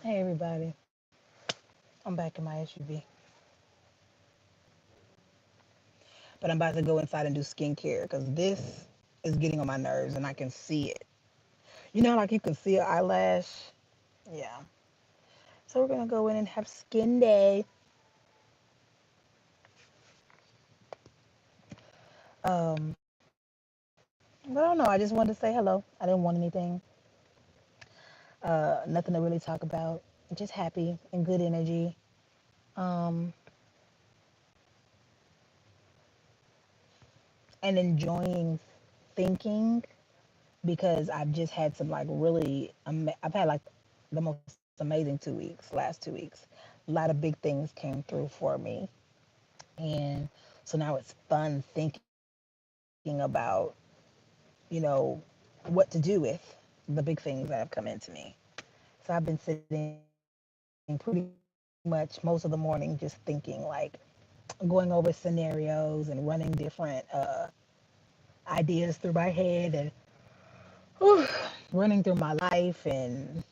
Hey everybody, I'm back in my SUV, but I'm about to go inside and do skincare because this is getting on my nerves and I can see it. You know, like you can see an eyelash? Yeah. So we're gonna go in and have skin day. Um, but I don't know. I just wanted to say hello. I didn't want anything. Nothing to really talk about. Just happy and good energy. Um, and enjoying thinking because I've just had some like really. I've had like the most amazing 2 weeks. Last 2 weeks, a lot of big things came through for me. And so now it's fun thinking about, you know, what to do with the big things that have come into me. So I've been sitting pretty much most of the morning just thinking, like going over scenarios and running different ideas through my head and running through my life. And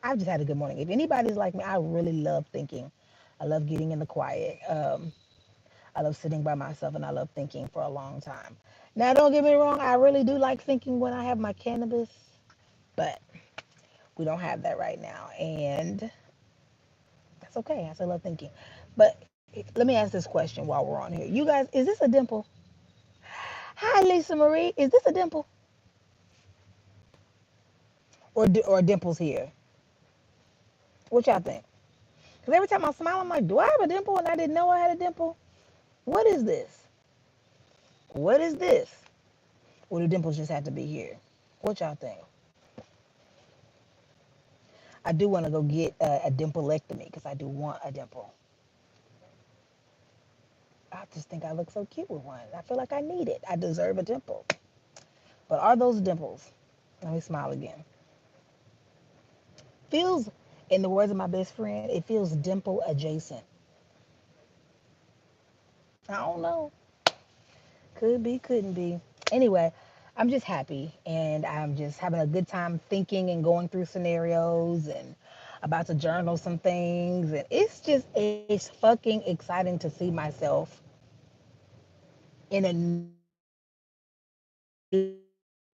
I've just had a good morning. If anybody's like me, I really love thinking. I love getting in the quiet. I love sitting by myself and I love thinking for a long time. Now, don't get me wrong, I really do like thinking when I have my cannabis, but we don't have that right now. And that's okay. I still love thinking. But let me ask this question while we're on here. You guys, is this a dimple? Hi, Lisa Marie. Is this a dimple? Or dimples here? What y'all think? Because every time I smile, I'm like, do I have a dimple? And I didn't know I had a dimple. What is this? What is this? Or do dimples just have to be here? What y'all think? I do want to go get a dimpleectomy because I do want a dimple. I just think I look so cute with one. I feel like I need it. I deserve a dimple. But are those dimples? Let me smile again. Feels, in the words of my best friend, it feels dimple adjacent. I don't know. Could be, couldn't be. Anyway, I'm just happy and I'm just having a good time thinking and going through scenarios and about to journal some things. And it's fucking exciting to see myself in a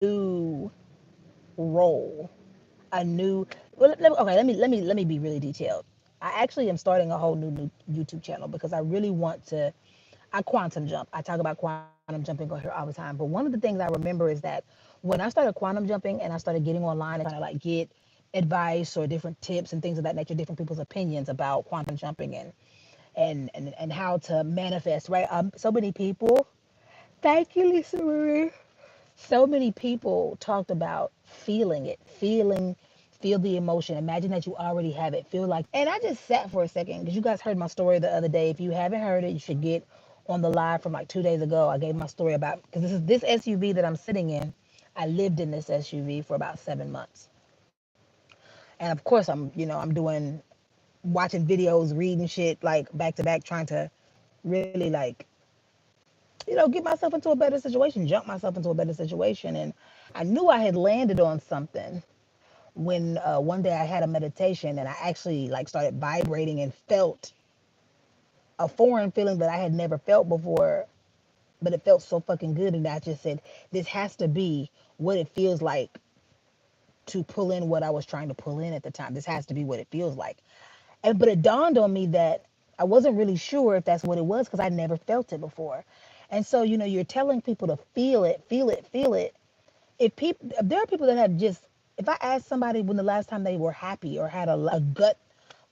new role. A new, well, okay, let me be really detailed. I actually am starting a whole new YouTube channel because I really want to. I quantum jump. I talk about quantum jumping on here all the time. But one of the things I remember is that when I started quantum jumping and I started getting online and trying to like get advice or different tips and things of that nature, different people's opinions about quantum jumping and how to manifest, right? So many people. Thank you, Lisa Marie. So many people talked about feeling it, feel the emotion. Imagine that you already have it. Feel like, and I just sat for a second because you guys heard my story the other day. If you haven't heard it, you should get on the live from like 2 days ago. I gave my story about because this SUV that I'm sitting in. I lived in this SUV for about 7 months, and of course I'm doing watching videos, reading shit like back to back, trying to really like get myself into a better situation, jump myself into a better situation. And I knew I had landed on something when one day I had a meditation and I actually like started vibrating and felt a foreign feeling that I had never felt before, but it felt so fucking good. And I just said, this has to be what it feels like to pull in what I was trying to pull in at the time. This has to be what it feels like. But it dawned on me that I wasn't really sure if that's what it was because I never felt it before. And so, you're telling people to feel it, feel it, feel it. If there are people that have just, if I asked somebody when the last time they were happy or had a gut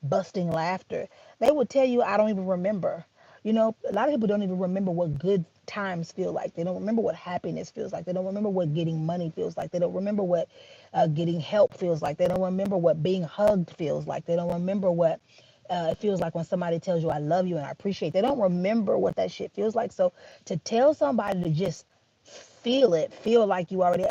busting laughter, they would tell you, I don't even remember. A lot of people don't even remember what good times feel like. They don't remember what happiness feels like. They don't remember what getting money feels like. They don't remember what getting help feels like. They don't remember what being hugged feels like. They don't remember what it feels like when somebody tells you, I love you and I appreciate. They don't remember what that shit feels like. So to tell somebody to just feel it, feel like you already,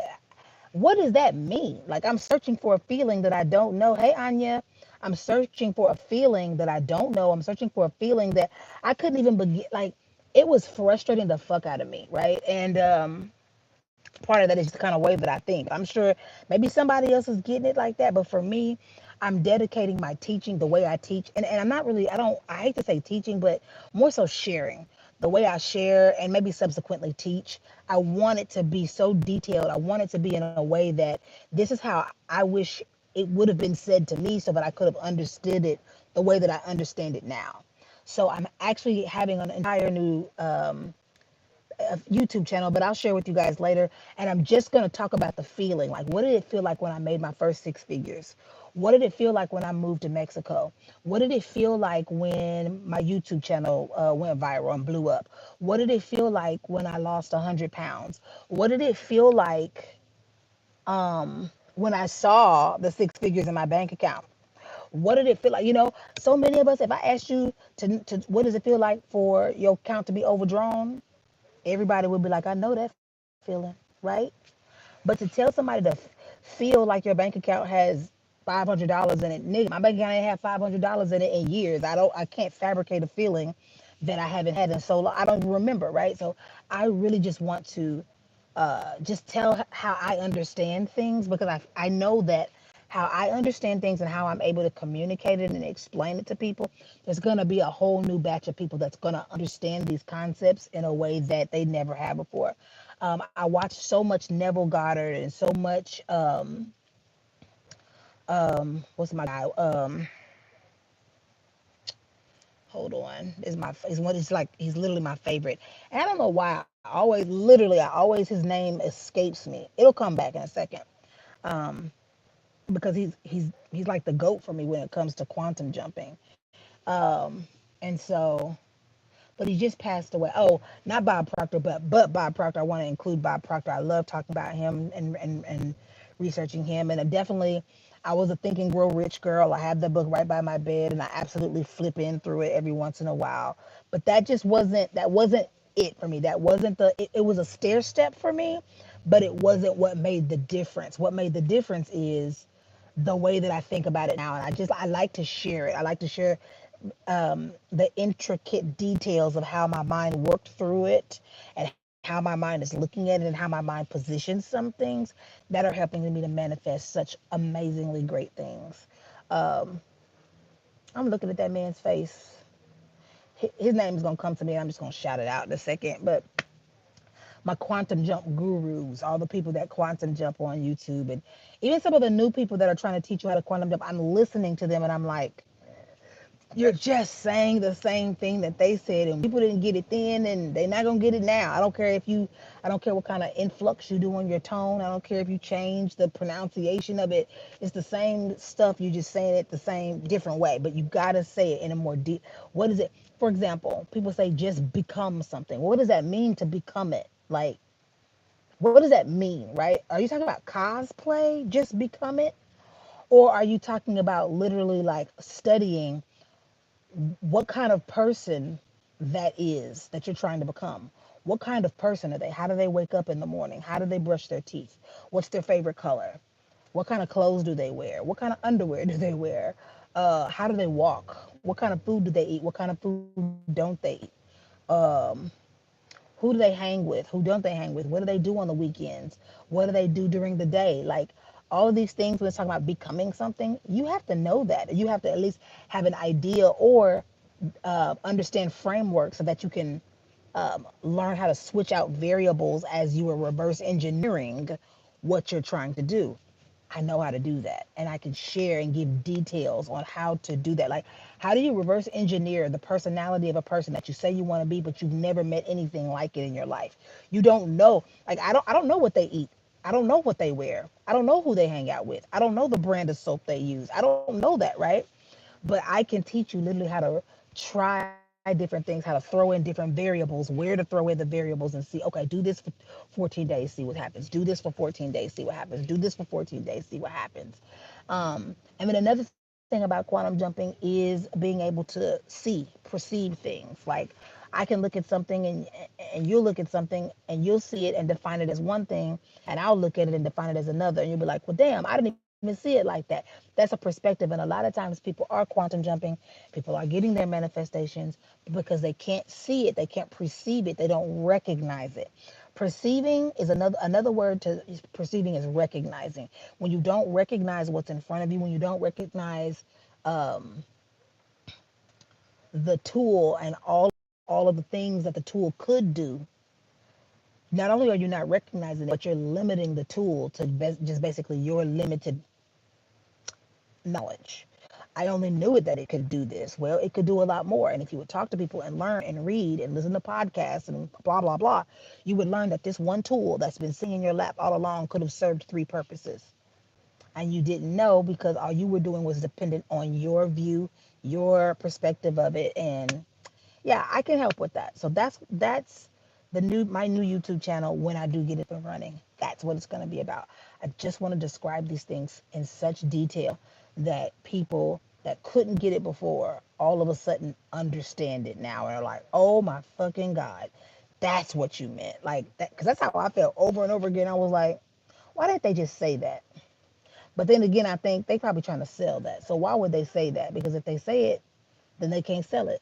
what does that mean? Like I'm searching for a feeling that I don't know. Hey, Anya, I'm searching for a feeling that I don't know. I'm searching for a feeling that I couldn't even begin. Like it was frustrating the fuck out of me, right? And part of that is just the kind of way that I think. I'm sure maybe somebody else is getting it like that, but for me, I'm dedicating my teaching, the way I teach, and I'm not really, I hate to say teaching, but more so sharing. The way I share and maybe subsequently teach, I want it to be so detailed. I want it to be in a way that this is how I wish it would have been said to me so that I could have understood it the way that I understand it now. So I'm actually having an entire new a YouTube channel, but I'll share with you guys later. And I'm just going to talk about the feeling. Like, what did it feel like when I made my first six figures? What did it feel like when I moved to Mexico? What did it feel like when my YouTube channel went viral and blew up? What did it feel like when I lost 100 pounds? What did it feel like when I saw the six figures in my bank account? What did it feel like? So many of us, if I asked you to what does it feel like for your account to be overdrawn? Everybody would be like, I know that feeling, right? But to tell somebody to feel like your bank account has $500 in it, nigga, my bank account ain't had $500 in it in years. I can't fabricate a feeling that I haven't had in so long. I don't remember, right? So I really just want to just tell how I understand things because I know that how I understand things and how I'm able to communicate it and explain it to people, there's going to be a whole new batch of people that's going to understand these concepts in a way that they never have before. I watched so much Neville Goddard and so much, what's my guy? Hold on. It's like, he's literally my favorite. And I don't know why. I always, his name escapes me. It'll come back in a second. Um, because he's like the GOAT for me when it comes to quantum jumping. And so, but he just passed away. Oh, not Bob Proctor, but Bob Proctor. I want to include Bob Proctor. I love talking about him and researching him. And I definitely, I was a Think and Grow Rich girl. I have the book right by my bed, and I absolutely flip in through it every once in a while. But that wasn't it for me. That wasn't it was a stair step for me, but it wasn't what made the difference. What made the difference is the way that I think about it now. And I like to share it. I like to share the intricate details of how my mind worked through it and how my mind is looking at it and how my mind positions some things that are helping me to manifest such amazingly great things. Um, I'm looking at that man's face. His name is going to come to me. I'm just going to shout it out in a second. But my quantum jump gurus, all the people that quantum jump on YouTube, and even some of the new people that are trying to teach you how to quantum jump, I'm listening to them and I'm like, you're just saying the same thing that they said, and people didn't get it then, and they're not gonna get it now. I don't care what kind of influx you do on your tone. I don't care if you change the pronunciation of it. It's the same stuff. You just saying it the same different way, but you gotta say it in a more deep. What is it? For example, people say just become something. What does that mean to become it? Like, what does that mean, right? Are you talking about cosplay? Just become it, or are you talking about literally like studying what kind of person that is that you're trying to become? What kind of person are they? How do they wake up in the morning? How do they brush their teeth? What's their favorite color? What kind of clothes do they wear? What kind of underwear do they wear? How do they walk? What kind of food do they eat? What kind of food don't they eat? Um, who do they hang with? Who don't they hang with? What do they do on the weekends? What do they do during the day? Like, all of these things when it's talking about becoming something, you have to know that. You have to at least have an idea or understand framework so that you can learn how to switch out variables as you are reverse engineering what you're trying to do. I know how to do that. And I can share and give details on how to do that. Like, how do you reverse engineer the personality of a person that you say you want to be, but you've never met anything like it in your life? You don't know. Like, I don't know what they eat. I don't know what they wear. I don't know who they hang out with. I don't know the brand of soap they use. I don't know that, right? But I can teach you literally how to try different things, how to throw in different variables, where to throw in the variables and see, okay, do this for 14 days, see what happens. Do this for 14 days, see what happens. Do this for 14 days, see what happens. And then another thing about quantum jumping is being able to perceive things. Like, I can look at something and you'll look at something and you'll see it and define it as one thing, and I'll look at it and define it as another. And you'll be like, well, damn, I didn't even see it like that. That's a perspective. And a lot of times people are quantum jumping, people are getting their manifestations because they can't see it, they can't perceive it, they don't recognize it. Perceiving is another word to perceiving is recognizing. When you don't recognize what's in front of you, when you don't recognize um, the tool and all of the things that the tool could do, not only are you not recognizing it, but you're limiting the tool to just basically your limited knowledge. I only knew it that it could do this. Well, it could do a lot more. And if you would talk to people and learn and read and listen to podcasts and blah, blah, blah, you would learn that this one tool that's been sitting in your lap all along could have served three purposes. And you didn't know because all you were doing was dependent on your view, your perspective of it. And yeah, I can help with that. So that's the new my new YouTube channel when I do get it up and running. That's what it's going to be about. I just want to describe these things in such detail that people that couldn't get it before all of a sudden understand it now and are like, "Oh my fucking god. That's what you meant." Like that, cuz that's how I felt over and over again. I was like, "Why didn't they just say that?" But then again, I think they probably trying to sell that. So why would they say that? Because if they say it, then they can't sell it.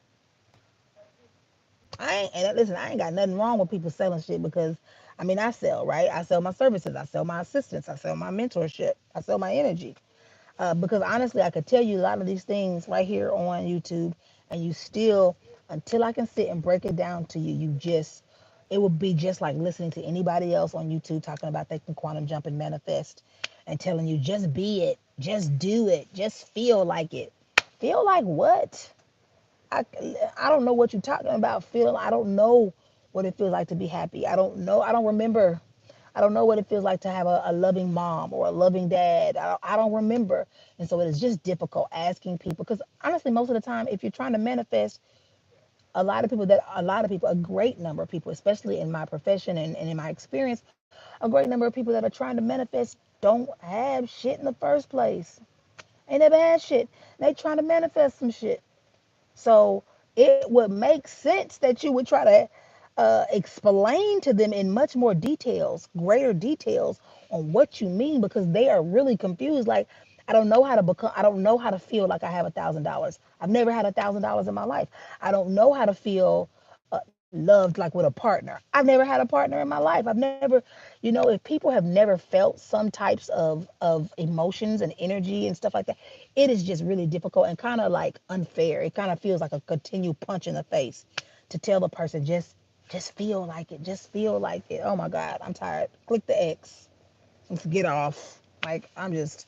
I ain't, and listen, I ain't got nothing wrong with people selling shit because I mean, I sell, right? I sell my services, I sell my assistance, I sell my mentorship, I sell my energy. Because honestly, I could tell you a lot of these things right here on YouTube, and you still, until I can sit and break it down to you, it would be just like listening to anybody else on YouTube talking about they can quantum jump and manifest and telling you just be it, just do it, just feel like it. Feel like what? I, I don't know what you're talking about. Feeling, I don't know what it feels like to be happy. I don't know. I don't remember. I don't know what it feels like to have a loving mom or a loving dad. I don't remember. And so it is just difficult asking people because honestly, most of the time, if you're trying to manifest, a lot of people, a great number of people, especially in my profession and in my experience, a great number of people that are trying to manifest don't have shit in the first place. Ain't never had shit. They trying to manifest some shit. So it would make sense that you would try to explain to them in much more details, greater details on what you mean because they are really confused. Like, I don't know how to feel like I have $1,000. I've never had $1,000 in my life. I don't know how to feel loved like with a partner. I've never had a partner in my life. I've never, if people have never felt some types of emotions and energy and stuff like that, it is just really difficult and kind of like unfair. It kind of feels like a continued punch in the face to tell the person just feel like it, just feel like it. Oh my God, I'm tired. Click the X. Let's get off. Like I'm just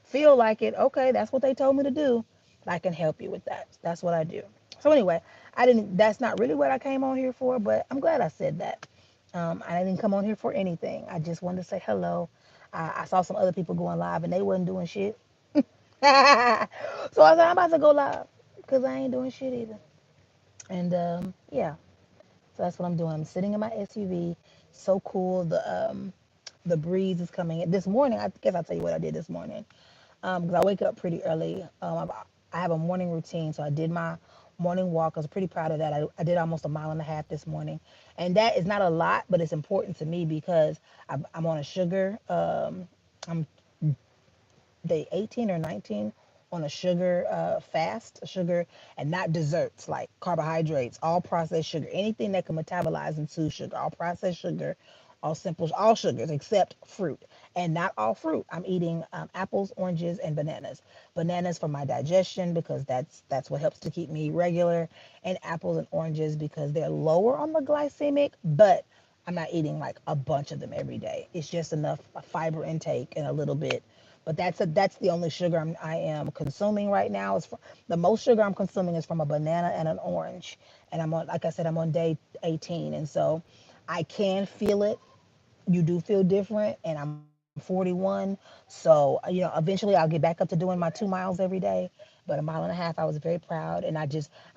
feel like it. Okay, that's what they told me to do. I can help you with that. That's what I do. So anyway, I didn't. That's not really what I came on here for, but I'm glad I said that. I didn't come on here for anything. I just wanted to say hello. I saw some other people going live and they wasn't doing shit. So I said I'm about to go live because I ain't doing shit either. And yeah, so that's what I'm doing. I'm sitting in my SUV. So cool. The breeze is coming in. This morning, I guess I'll tell you what I did this morning. Because I wake up pretty early. I have a morning routine, so I did my morning walk. I was pretty proud of that. I did almost a mile and a half this morning, and that is not a lot, but it's important to me because I'm on a sugar. I'm day 18 or 19 on a sugar fast, sugar and not desserts like carbohydrates, all processed sugar, anything that can metabolize into sugar, all processed sugar, all simple, all sugars except fruit, and not all fruit. I'm eating apples, oranges, and bananas. Bananas for my digestion because that's what helps to keep me regular, and apples and oranges because they're lower on the glycemic, but I'm not eating like a bunch of them every day. It's just enough fiber intake and a little bit, but that's the only sugar I am consuming right now. The most sugar I'm consuming is from a banana and an orange, and I'm on, like I said, I'm on day 18, and so I can feel it. You do feel different, and I'm 41, so eventually I'll get back up to doing my 2 miles every day. But a mile and a half, I was very proud, and I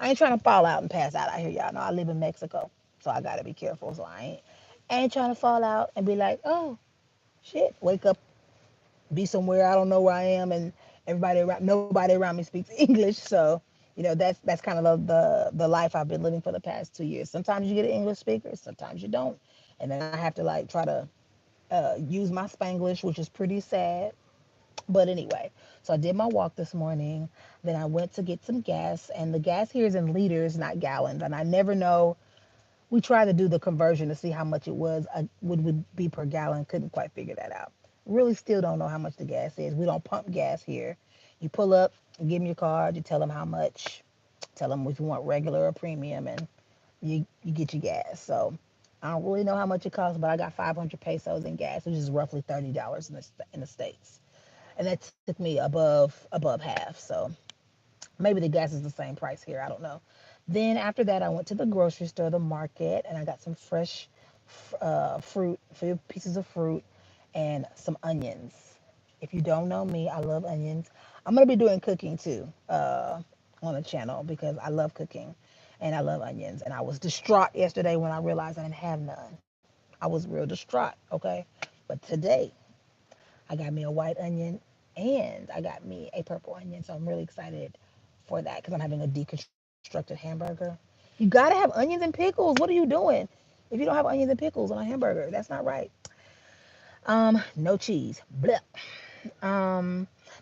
ain't trying to fall out and pass out out here, y'all know I live in Mexico, so I gotta be careful. So I ain't trying to fall out and be like, oh shit, wake up, be somewhere I don't know where I am, and nobody around me speaks English. So that's kind of the life I've been living for the past 2 years. Sometimes you get an English speaker, sometimes you don't, and then I have to like try to use my Spanglish, which is pretty sad. But anyway, so I did my walk this morning. Then I went to get some gas, and the gas here is in liters, not gallons, and I never know We tried to do the conversion to see how much it was would be per gallon. Couldn't quite figure that out. Really, still don't know how much the gas is. We don't pump gas here. You pull up, you give them your card, you tell them how much, tell them if you want regular or premium, and you get your gas. So I don't really know how much it costs, but I got 500 pesos in gas, which is roughly $30 in the states, and that took me above half. So maybe the gas is the same price here. I don't know. Then after that, I went to the grocery store, the market, and I got some fresh fruit, a few pieces of fruit, and some onions. If you don't know me, I love onions. I'm gonna be doing cooking too on the channel because I love cooking and I love onions. And I was distraught yesterday when I realized I didn't have none. I was real distraught. Okay, but today I got me a white onion and I got me a purple onion. So I'm really excited for that because I'm having a deconstructed hamburger. You gotta have onions and pickles. What are you doing? If you don't have onions and pickles on a hamburger, that's not right. No cheese. Blah.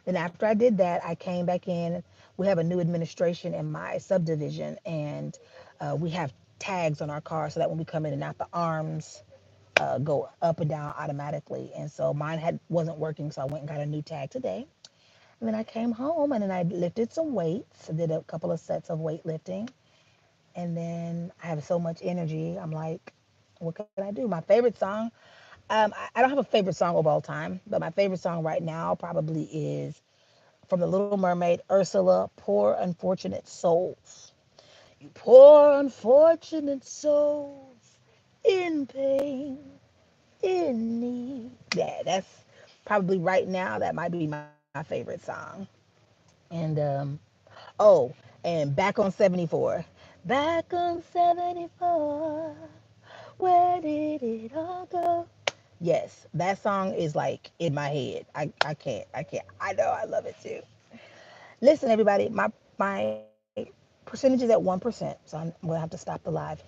Then after I did that, I came back in. We have a new administration in my subdivision, and we have tags on our car so that when we come in and out, the arms go up and down automatically. And so mine had wasn't working, so I went and got a new tag today. And then I came home and then I lifted some weights. I did a couple of sets of weightlifting, and then I have so much energy. I'm like, what can I do? My favorite song. I don't have a favorite song of all time, but my favorite song right now probably is from The Little Mermaid, Ursula, Poor Unfortunate Souls. You poor unfortunate souls in pain, in need. Yeah, that's probably right now, that might be my favorite song. And, oh, and Back on 74. Back on 74, where did it all go? Yes, that song is like in my head. I can't. I know I love it too. Listen, everybody, my percentage is at 1%, so I'm gonna have to stop the live.